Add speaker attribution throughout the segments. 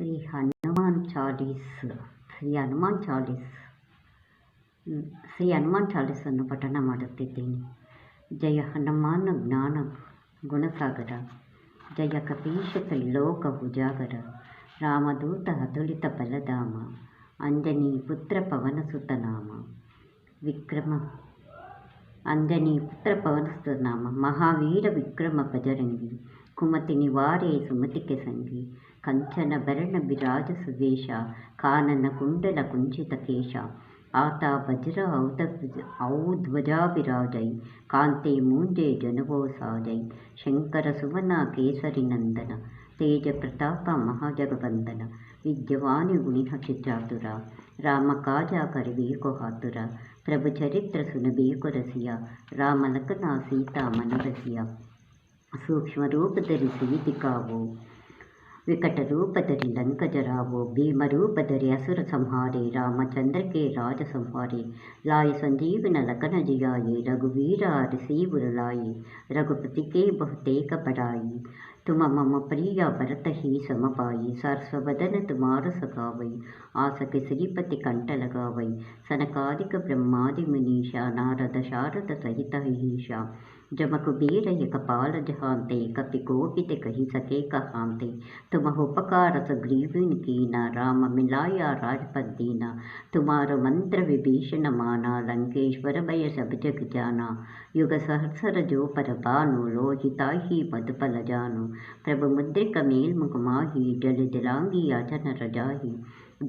Speaker 1: ಶ್ರೀ ಹನುಮಾನ್ ಚಾಲೀಸ್ ಶ್ರೀ ಹನುಮಾನ್ ಚಾಲೀಸ್ ಶ್ರೀ ಹನುಮಾನ್ ಚಾಲೀಸನ್ನು ಪಠಣ ಮಾಡುತ್ತಿದ್ದೇನೆ. ಜಯ ಹನುಮಾನ ಜ್ಞಾನ ಗುಣಸಾಗರ, ಜಯ ಕಪೀಶ ತ್ರಿಲೋಕ ಉಜಾಗರ, ರಾಮದೂತ ಅತುಲಿತ ಬಲಧಾಮ, ಅಂಜನಿ ಪುತ್ರ ಪವನಸುತ ನಾಮ, ಅಂಜನಿ ಪುತ್ರ ಪವನಸುತ ನಾಮ, ಮಹಾವೀರ ವಿಕ್ರಮ ಬಜರಂಗಿ, ಕುಮತಿ ನಿವಾರೆ ಸುಮತಿಕೆ ಸಂಗಿ, ಕಂಚನ ಭರಣ ಬಿರಾಜ ಸುವೇಶ, ಕಾನನ ಕುಂಡಲ ಕುಂಚಿತ ಕೇಶ, ಆತ ವಜ್ರ ಔಧ್ವಜಾಭಿರಾಜೈ, ಕಾಂತೆ ಮೂಂಜೆ ಜನವೋ ಸಾಜೈ, ಶಂಕರ ಸುವನ ಕೇಸರಿ ನಂದನ, ತೇಜ ಪ್ರತಾಪ ಮಹಾಜಗವಂದನ, ವಿದ್ಯವಾನಿ ಗುಣಿಹ ಚಿತ್ರಾತುರ, ರಾಮ ಕಾಜ ಕರಿಬೇಕು ಹಾತುರ, ಪ್ರಭು ಚರಿತ್ರ ಸುನಬೇಕು ರಸಿಯ, ರಾಮ ಲಖನ ಸೀತಾ ಮನರಸಿಯ, ಸೂಕ್ಷ್ಮ ರೂಪ ಧರಿಸಿ ದಿಕ್ಕಾವೋ, ವಿಕಟ ರೂಪ ಧರಿ ಲಂಕ ಜರಾವೋ, ಭೀಮ ರೂಪ ಧರಿ असुर संहारे, रामचंद्र के राज संहारे, लाए संजीवन लखन जियाए, रघुवीर रिसीवर लाए, रघुपति के बहुतेक बड़ाई, तुम मम प्रिय भरत ही सम पाई, सरसवदन तुम्हार सखावई, आस के श्रीपति कंठ लगावई, सनकादिक ब्रह्मादि मुनीषा, नारद शारद सहित हिषा, जम कुबेर कपाल जहांते, कपि कोपित कही सके कहांते, तुम उपकार सुग्रीवन कीना, राम मिलाया राजपद दीना, तुम्हारो मंत्र विभीषण माना, लंकेश्वर भय सब जग जाना, युग सहस्र जो पर भानु, लोहिताहि मधुपल जानु, प्रभु मुद्रिक मेल मुख माही, जल जलांगी अजन रजाही,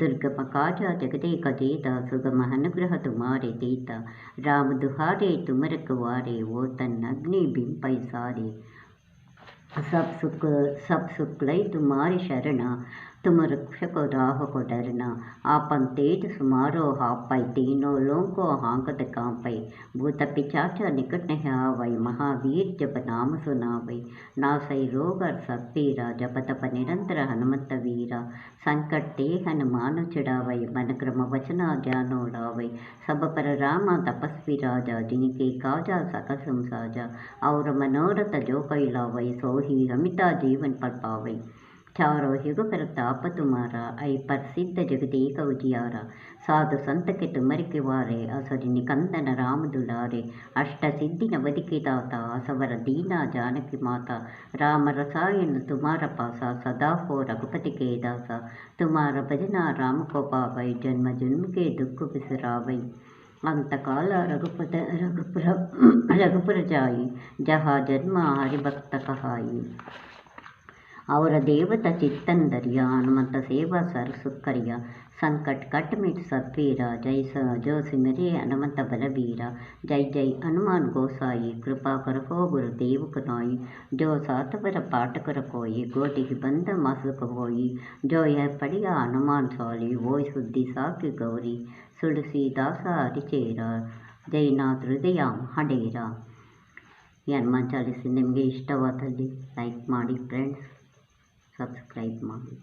Speaker 1: दुर्गम काज जगदेक जेता, सुगम अनुग्रह तुम्हारे देता, राम दुहारे तुम रखवारे, वो तन अग्नि बिम पैसारे, सब सुख लय तुम्हारी शरणा, तुम रक्षक राह को डरना, आपन तेज सुमारो हापै, तीनों लोको हांकत कांपै, भूत पिचाच निकट नहीं आवै, महावीर जप नाम सुनावै, नासै रोग सब पीरा, जप तप निरंतर हनुमत वीरा, संकट ते हनुमान छुड़ावै, मन क्रम वचन ध्यान उड़ावै, सब पर राम तपस्वी राजा, जिनके काजा सकल संसाजा, और मनोरथ जो कोई लावै, सोही अमिता जीवन पर पावै, चारों युग प्रताप तुम्हारा, ऐ प्रसिद्ध जगदेक उजियारा, साधु संत के तुमर के वारे, असुर निकंदन राम दुलारे, अष्ट सिद्धि नवदि के दाता, सवर दीना जानकी माता, राम रसायन तुम्हारा पासा, सदा हो रघुपति के दासा, तुम्हारा भजना राम को पावै, जन्म जन्म के दुख बिसरावै, अंतकाल रघुपुर जाई, जहाँ जन्म हरिभक्त कहाई, और देवता चित्तन दरिया, हनुमत सेवा सर सुखरिया, संकट कट मिट सब पीरा, जय जो सिमरे हनुमत बलबीरा, जय जय हनुमान गोसाई, कृपा करको गुरुदेव कनाई, जो सात पर पाठ कर कोई, गोटि बंद मासुक होई, जो यह पढ़िया हनुमान साली, वो शुद्धि साखी गौरी, तुलसीदास ಹರಿಚೇರ, ಜೈನಾಥ ಹೃದಯ ಹಡೇರ. ಈ ಹನುಮಾನ್ ಚಾಲೀಸ್ ನಿಮಗೆ ಇಷ್ಟವಾದಲ್ಲಿ ಲೈಕ್ ಮಾಡಿ ಫ್ರೆಂಡ್ಸ್, ಸಬ್ಸ್ಕ್ರೈಬ್ ಮಾಡಿ.